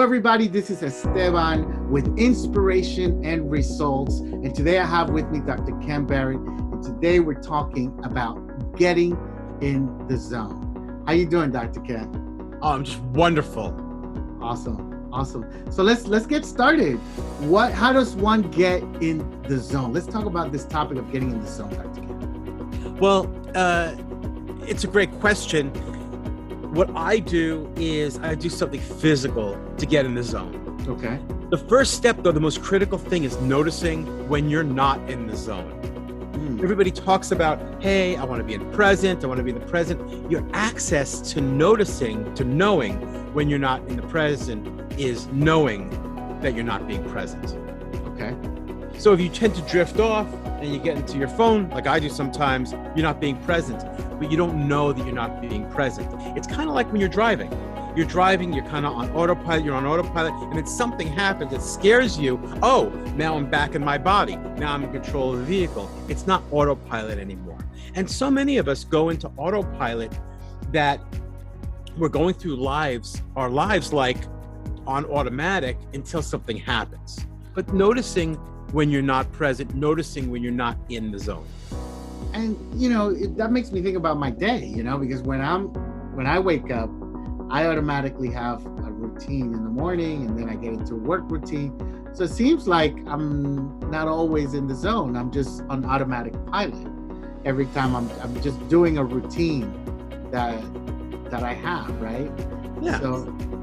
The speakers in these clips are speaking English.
everybody. This is Esteban with Inspiration and Results. And today I have with me Dr. Ken Barrett. And today we're talking about getting in the zone. How you doing, Dr. Ken? Oh, I'm just wonderful. Awesome. So let's get started. How does one get in the zone? Let's talk about this topic of getting in the zone, Dr. Ken. Well, it's a great question. What I do is I do something physical to get in the zone. Okay. The first step, though, the most critical thing is noticing when you're not in the zone. Everybody talks about, hey, I want to be in the present. I want to be in the present. Your access to noticing, to knowing when you're not in the present is knowing that you're not being present. Okay. So if you tend to drift off and you get into your phone, like I do sometimes, you're not being present, but you don't know that you're not being present. It's kind of like when you're driving. You're driving, you're kind of on autopilot, and then something happens that scares you. Oh, now I'm back in my body. Now I'm in control of the vehicle. It's not autopilot anymore. And so many of us go into autopilot that we're going through our lives like on automatic until something happens. But noticing when you're not present, noticing when you're not in the zone. And, that makes me think about my day, because when I wake up, I automatically have a routine in the morning and then I get into a work routine. So it seems like I'm not always in the zone. I'm just on automatic pilot. Every time I'm just doing a routine that I have, right? Yeah.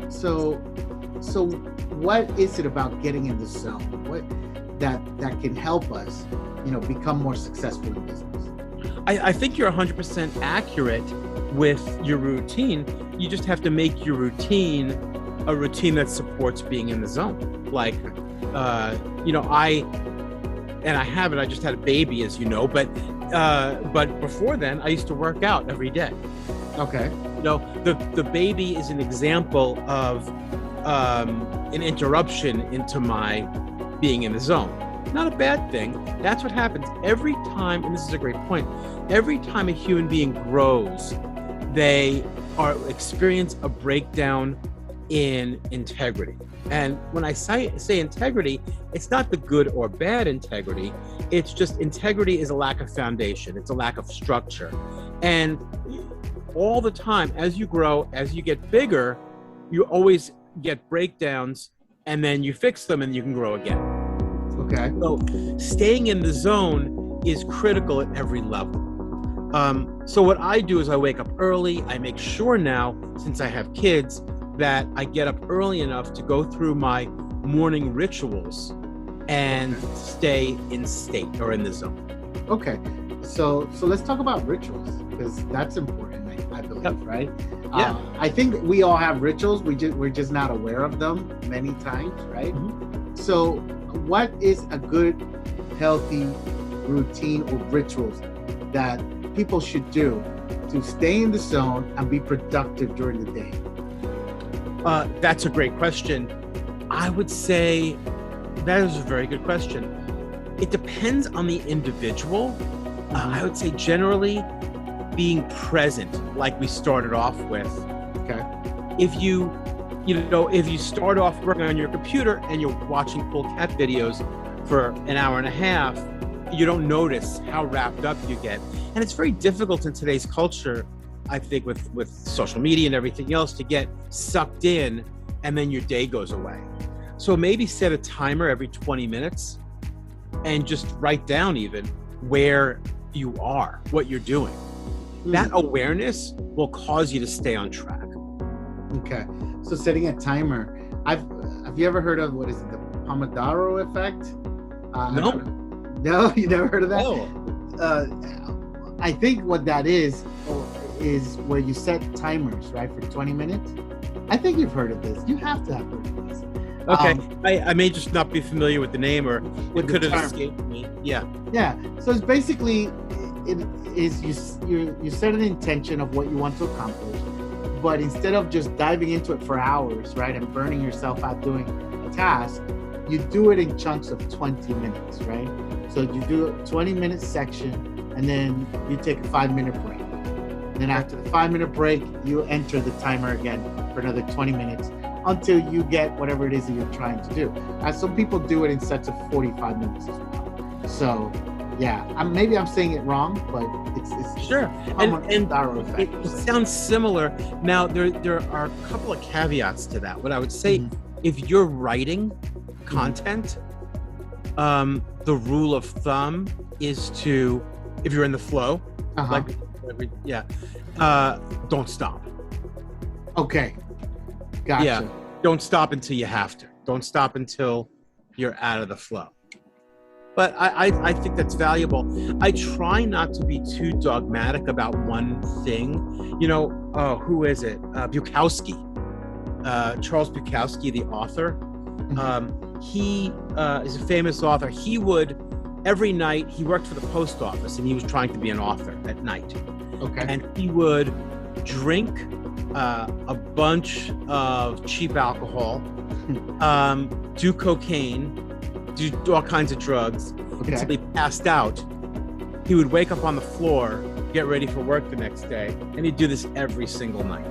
So what is it about getting in the zone? What that can help us, become more successful in business? I think you're 100% accurate with your routine. You just have to make your routine a routine that supports being in the zone. Like, I just had a baby, as you know, but before then I used to work out every day. Okay. The baby is an example of an interruption into my being in the zone. Not a bad thing. That's what happens every time, and this is a great point, every time a human being grows, they experience a breakdown in integrity. And when I say integrity, it's not the good or bad integrity. It's just integrity is a lack of foundation. It's a lack of structure. And all the time, as you grow, as you get bigger, you always get breakdowns, and then you fix them and you can grow again. Okay. So staying in the zone is critical at every level. So what I do is I wake up early. I make sure now, since I have kids, that I get up early enough to go through my morning rituals and stay in state or in the zone. Okay. So let's talk about rituals, because that's important, I believe, Yep. right? Yeah. I think we all have rituals. We're just not aware of them many times, right? Mm-hmm. So what is a good, healthy routine or rituals that people should do to stay in the zone and be productive during the day? That's a great question. I would say that is a very good question. It depends on the individual. I would say generally being present, like we started off with. Okay. If you start off working on your computer and you're watching cool cat videos for an hour and a half, you don't notice how wrapped up you get. And it's very difficult in today's culture, I think, with social media and everything else, to get sucked in and then your day goes away. So maybe set a timer every 20 minutes and just write down even where you are, what you're doing. That awareness will cause you to stay on track. Okay. So setting a timer. Have you ever heard of, what is it, the Pomodoro effect? No. No, you never heard of that? No. I think what that is where you set timers, right, for 20 minutes. I think you've heard of this. You have to have heard of this. Okay. I may just not be familiar with the name, or it could have escaped me. Yeah. Yeah. So it's basically, you set an intention of what you want to accomplish, but instead of just diving into it for hours, right, and burning yourself out doing a task, you do it in chunks of 20 minutes, right? So you do a 20-minute section, and then you take a 5-minute break. Then after the 5-minute break, you enter the timer again for another 20 minutes until you get whatever it is that you're trying to do. Some people do it in sets of 45 minutes as well. So, yeah, maybe I'm saying it wrong, but it's sure. And effect. It sounds similar. Now, there are a couple of caveats to that. What I would say, if you're writing content, the rule of thumb is to, if you're in the flow, don't stop. Okay. Gotcha. Yeah. Don't stop until you have to. Don't stop until you're out of the flow. But I think that's valuable. I try not to be too dogmatic about one thing. Who is it? Bukowski. Charles Bukowski, the author. He is a famous author. He would, every night, he worked for the post office and he was trying to be an author at night. Okay. And he would drink a bunch of cheap alcohol, do cocaine, do all kinds of drugs until he passed out. He would wake up on the floor, get ready for work the next day, and he'd do this every single night.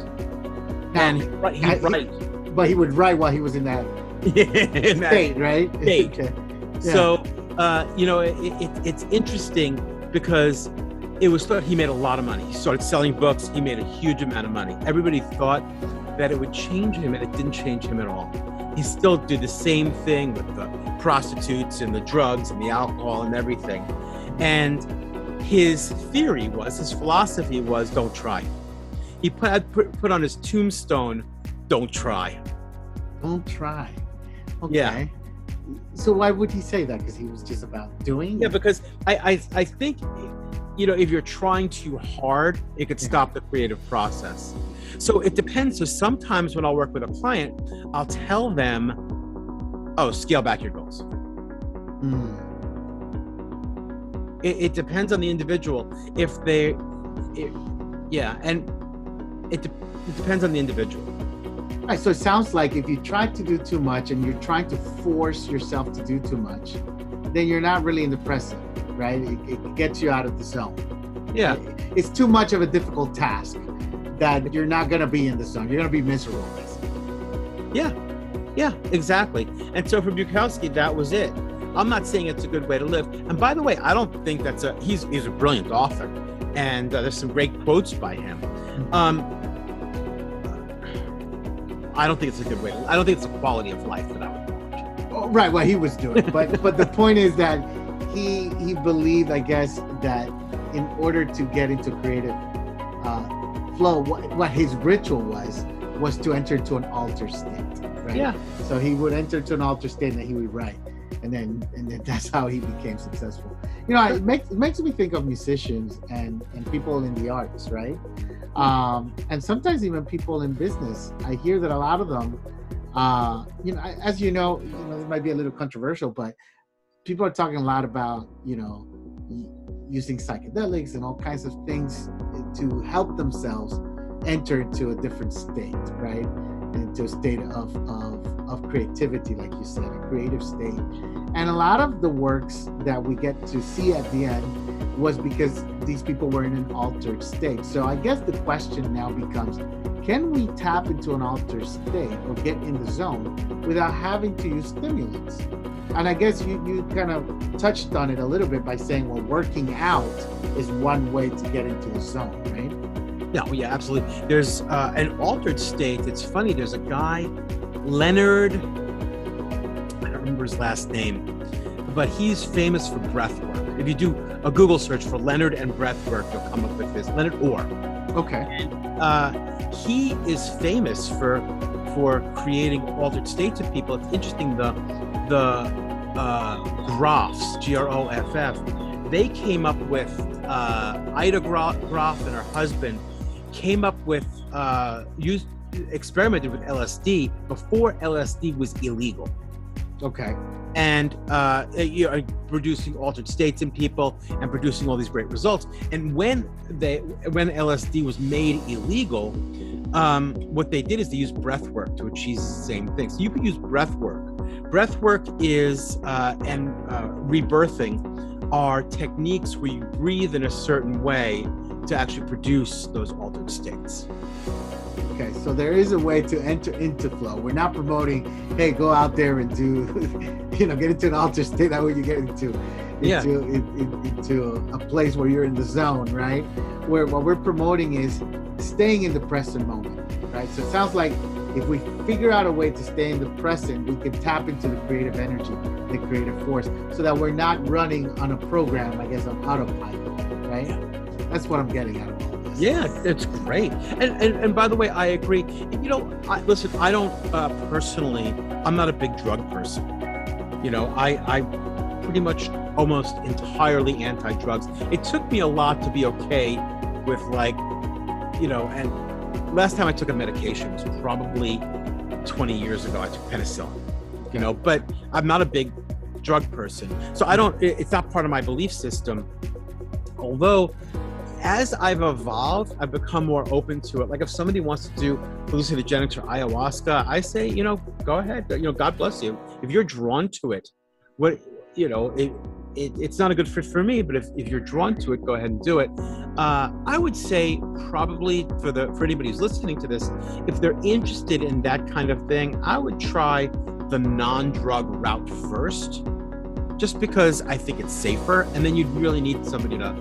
Now, and he'd write. But he would write while he was in that state, right? State. Okay. Yeah. So, it's interesting because it was thought he made a lot of money. He started selling books. He made a huge amount of money. Everybody thought that it would change him, and it didn't change him at all. He still did the same thing with the prostitutes and the drugs and the alcohol and everything. And his philosophy was, don't try. He put on his tombstone, don't try. Don't try. Okay. Yeah. So why would he say that? Because he was just about doing? Yeah, because I think, if you're trying too hard, it could stop the creative process. So it depends. So sometimes when I'll work with a client, I'll tell them, scale back your goals. It depends on the individual. And it depends on the individual. All right, so it sounds like if you try to do too much and you're trying to force yourself to do too much, then you're not really in the present, right? It gets you out of the zone. Yeah. It's too much of a difficult task that you're not going to be in the zone. You're going to be miserable, basically. Yeah, exactly. And so for Bukowski, that was it. I'm not saying it's a good way to live. And by the way, I don't think he's a brilliant author. And there's some great quotes by him. I don't think it's a good way. I don't think it's a quality of life that I would want. Oh, right, what he was doing. But the point is that he believed, I guess, that in order to get into creative flow, what his ritual was to enter into an altered state. Right? Yeah. So he would enter to an altered state and then he would write. And then that's how he became successful. It makes me think of musicians and people in the arts, right? And sometimes even people in business. I hear that a lot of them, as you know, it might be a little controversial, but people are talking a lot about, using psychedelics and all kinds of things to help themselves enter into a different state, right? Into a state of creativity, like you said, a creative state. And a lot of the works that we get to see at the end was because these people were in an altered state. So I guess the question now becomes, can we tap into an altered state or get in the zone without having to use stimulants? And I guess you kind of touched on it a little bit by saying, well, working out is one way to get into the zone, right? Yeah, absolutely. There's an altered state. It's funny. There's a guy, Leonard, I don't remember his last name, but he's famous for breath work. If you do a Google search for Leonard and breath work, you'll come up with this. Leonard Orr. Okay. And he is famous for creating altered states of people. It's interesting, the Groffs, Groff, they came up with, Ida Groff and her husband came up with, experimented with LSD before LSD was illegal. Okay. And producing altered states in people and producing all these great results. And when LSD was made illegal, what they did is they used breath work to achieve the same thing. So you can use breath work. Breath work is and rebirthing are techniques where you breathe in a certain way to actually produce those altered states. Okay, so there is a way to enter into flow. We're not promoting, hey, go out there and do, get into an altered state. That way you get into a place where you're in the zone, right? Where what we're promoting is staying in the present moment, right? So it sounds like if we figure out a way to stay in the present, we can tap into the creative energy, the creative force, so that we're not running on a program, I guess, on autopilot, right? Yeah. That's what I'm getting at. Yeah, it's great. And by the way, I agree. Listen, I don't personally, I'm not a big drug person. I pretty much almost entirely anti-drugs. It took me a lot to be okay with and last time I took a medication was probably 20 years ago. I took penicillin, but I'm not a big drug person. So it's not part of my belief system. Although, as I've evolved, I've become more open to it. Like if somebody wants to do hallucinogenics or ayahuasca, I say, go ahead. God bless you. If you're drawn to it, it's not a good fit for me. But if you're drawn to it, go ahead and do it. I would say probably for anybody who's listening to this, if they're interested in that kind of thing, I would try the non-drug route first, just because I think it's safer. And then you'd really need somebody a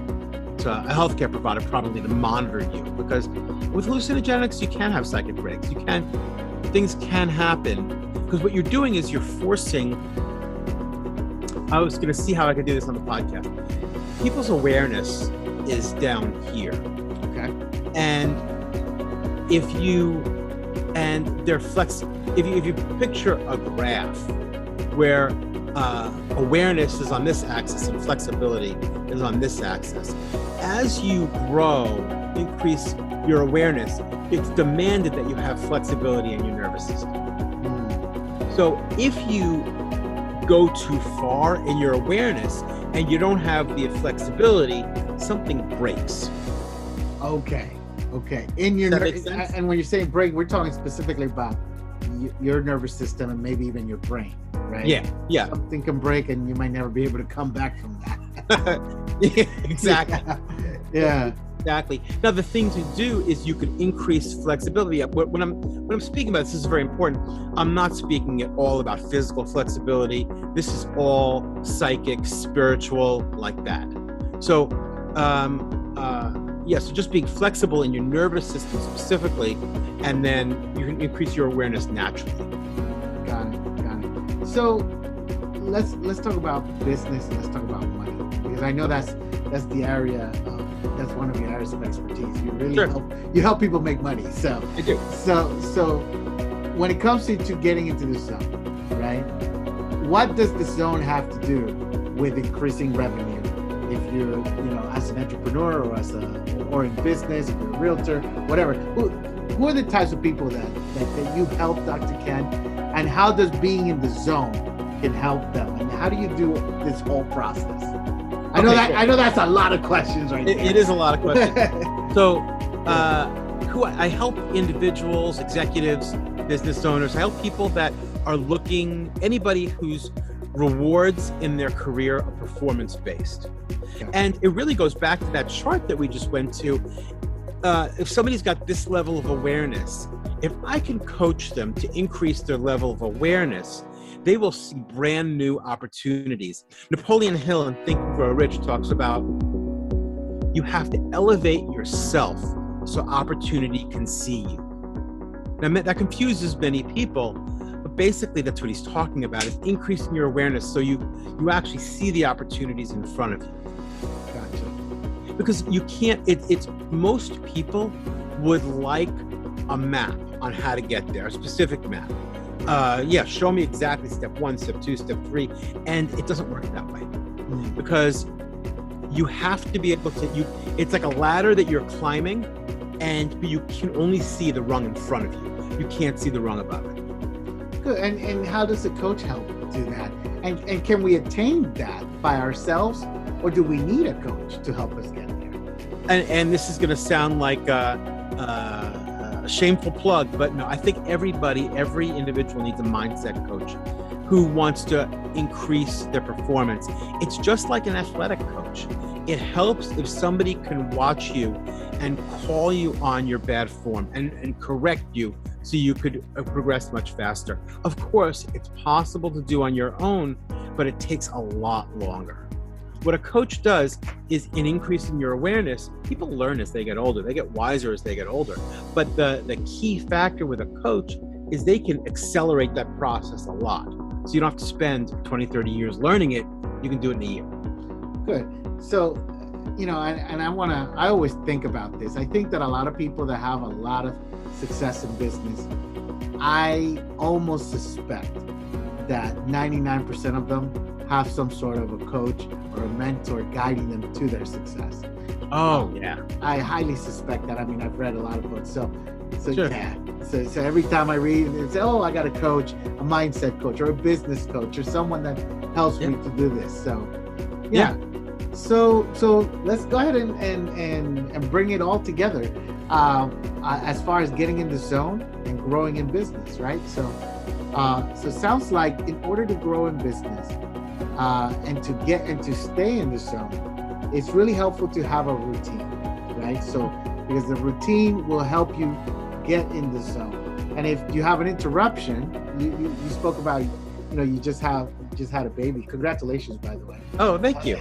healthcare provider probably to monitor you, because with hallucinogenics you can have psychic breaks, things can happen, because what you're doing is you're forcing, I was going to see how I could do this on the podcast, people's awareness is down here, okay, and if you picture a graph where awareness is on this axis and flexibility is on this axis. As you grow, increase your awareness, it's demanded that you have flexibility in your nervous system. So if you go too far in your awareness and you don't have the flexibility, something breaks. Okay. And when you're saying break, we're talking specifically about your nervous system and maybe even your brain, right? Yeah. Something can break and you might never be able to come back from that. Yeah, exactly. Yeah. Exactly. Now the thing to do is you can increase flexibility. When I'm speaking about this is very important. I'm not speaking at all about physical flexibility. This is all psychic, spiritual, like that. So so just being flexible in your nervous system specifically, and then you can increase your awareness naturally. Got it. So let's talk about business and let's talk about money, because I know that's the area that's one of your areas of expertise. You really help people make money. So I do. So when it comes to getting into the zone, right? What does the zone have to do with increasing revenue? If you're, as an entrepreneur or in business, if you're a realtor, whatever, who are the types of people that you help, Dr. Ken, and how does being in the zone can help them, and how do you do this whole process? I know that's a lot of questions right there. It is a lot of questions. So, I help individuals, executives, business owners. I help people that are anybody whose rewards in their career are performance-based. Okay. And it really goes back to that chart that we just went to. If somebody's got this level of awareness, if I can coach them to increase their level of awareness, they will see brand new opportunities. Napoleon Hill in Think and Grow Rich talks about you have to elevate yourself so opportunity can see you. Now, that confuses many people, but basically that's what he's talking about, is increasing your awareness so you actually see the opportunities in front of you. Gotcha. Because you can't, it's most people would like a map on how to get there, a specific map. Show me exactly step 1, step 2, step 3, and it doesn't work that way. Because you have to be able to, it's like a ladder that you're climbing, and you can only see the rung in front of you. You can't see the rung above it. Good. And how does the coach help do that? And can we attain that by ourselves, or do we need a coach to help us get there? And this is going to sound like a shameful plug, but no, I think every individual needs a mindset coach. who wants to increase their performance. It's just like an athletic coach. It helps if somebody can watch you and call you on your bad form and correct you so you could progress much faster. Of course, it's possible to do on your own, but it takes a lot longer. What a coach does is, in increasing your awareness, people learn as they get older. They get wiser as they get older. But the key factor with a coach is they can accelerate that process a lot. So you don't have to spend 20, 30 years learning it. You can do it in a year. Good. So, I always think about this. I think that a lot of people that have a lot of success in business, I almost suspect that 99% of them have some sort of a coach or a mentor guiding them to their success. Yeah. I highly suspect that. I mean, I've read a lot of books. So Sure. yeah. So every time I read and say, oh, I got a coach, a mindset coach or a business coach or someone that helps me to do this. So yeah. So let's go ahead and bring it all together as far as getting in the zone and growing in business, right? So it sounds like in order to grow in business and to stay in the zone, it's really helpful to have a routine, right? So because the routine will help you get in the zone. And if you have an interruption, you spoke about, you just had a baby. Congratulations, by the way. Oh, thank you.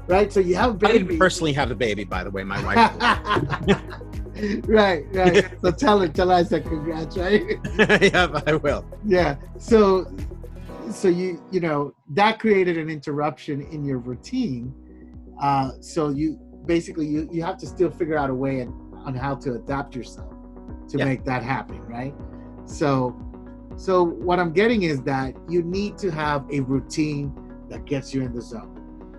Right, so you have a baby. I didn't personally have the baby, by the way. My wife. Right. So tell her I said congrats, right? Yeah, I will. Yeah. So you that created an interruption in your routine. So you basically you have to still figure out a way on how to adapt yourself to make that happen, right? So what I'm getting is that you need to have a routine that gets you in the zone.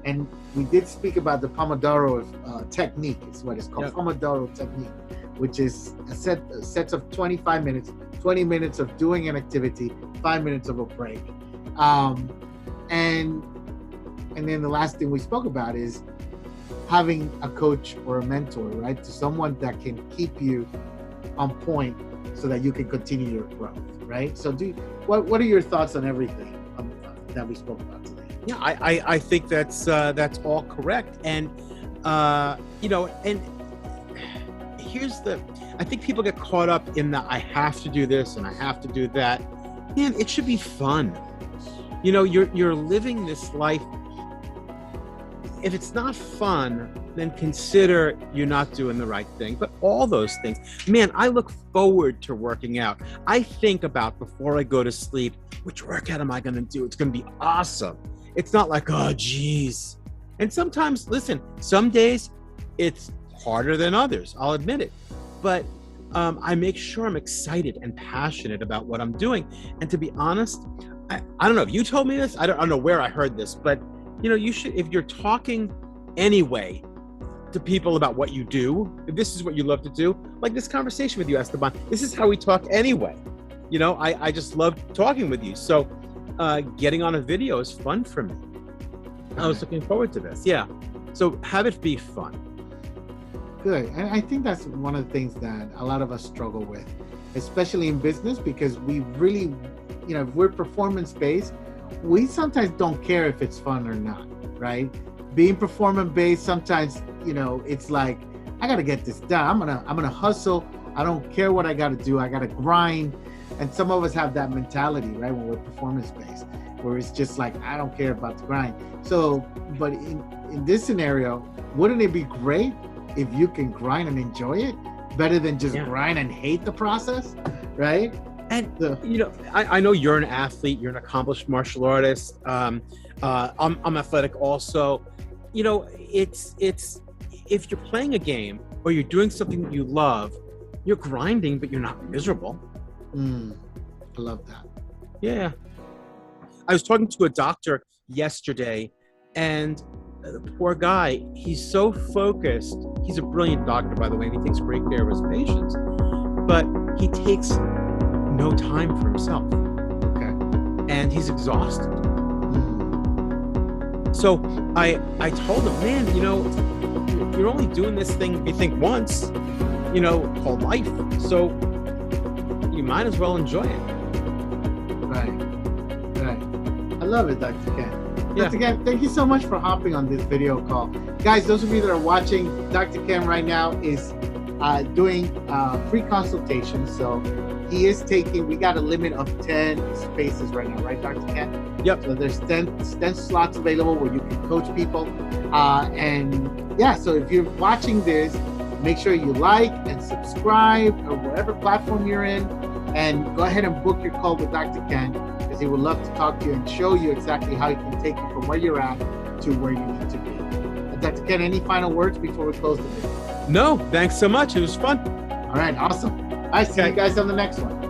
And we did speak about the Pomodoro technique, is what it's called, Pomodoro technique, which is a sets of 25 minutes, 20 minutes of doing an activity, 5 minutes of a break. And then the last thing we spoke about is having a coach or a mentor, right? To someone that can keep you on point so that you can continue your growth, right? So what are your thoughts on everything that we spoke about today? Yeah, I think that's all correct. And, and here's I think people get caught up in the, I have to do this and I have to do that. Man, it should be fun. You're living this life. If it's not fun, then consider you're not doing the right thing. But all those things, man, I look forward to working out. I think about before I go to sleep, which workout am I going to do? It's going to be awesome. It's not like, oh, geez. And sometimes, listen, some days it's harder than others. I'll admit it. But I make sure I'm excited and passionate about what I'm doing. And to be honest, I don't know if you told me this. I don't know where I heard this, but you should, if you're talking anyway to people about what you do, if this is what you love to do, like this conversation with you, Esteban, this is how we talk anyway. I just love talking with you. So getting on a video is fun for me. I was looking forward to this. Yeah. So have it be fun. Good. And I think that's one of the things that a lot of us struggle with, especially in business, because we really, if we're performance-based, we sometimes don't care if it's fun or not, right? Being performance-based, sometimes, it's like, I got to get this done. I'm gonna hustle. I don't care what I got to do. I got to grind. And some of us have that mentality, right? When we're performance-based, where it's just like, I don't care about the grind. So, but in this scenario, wouldn't it be great if you can grind and enjoy it better than just grind and hate the process, right? And I know you're an athlete, you're an accomplished martial artist. I'm athletic also. It's if you're playing a game or you're doing something that you love, you're grinding, but you're not miserable. I love that. Yeah. I was talking to a doctor yesterday, and the poor guy, he's so focused. He's a brilliant doctor, by the way, and he takes great care of his patients, but he takes no time for himself. Okay. And he's exhausted. So I told him, man, you're only doing this thing, you think, once, called life. So you might as well enjoy it. Right. love it, Dr. Ken. Yeah. Dr. Ken, thank you so much for hopping on this video call. Guys, those of you that are watching, Dr. Ken right now is doing free consultations. So he is taking, we got a limit of 10 spaces right now, right, Dr. Ken? Yep. So there's 10 slots available where you can coach people. And yeah, so if you're watching this, make sure you like and subscribe or whatever platform you're in, and go ahead and book your call with Dr. Ken, because he would love to talk to you and show you exactly how he can take you from where you're at to where you need to be. Dr. Ken, any final words before we close the video? No, thanks so much. It was fun. All right, awesome. I see you guys on the next one.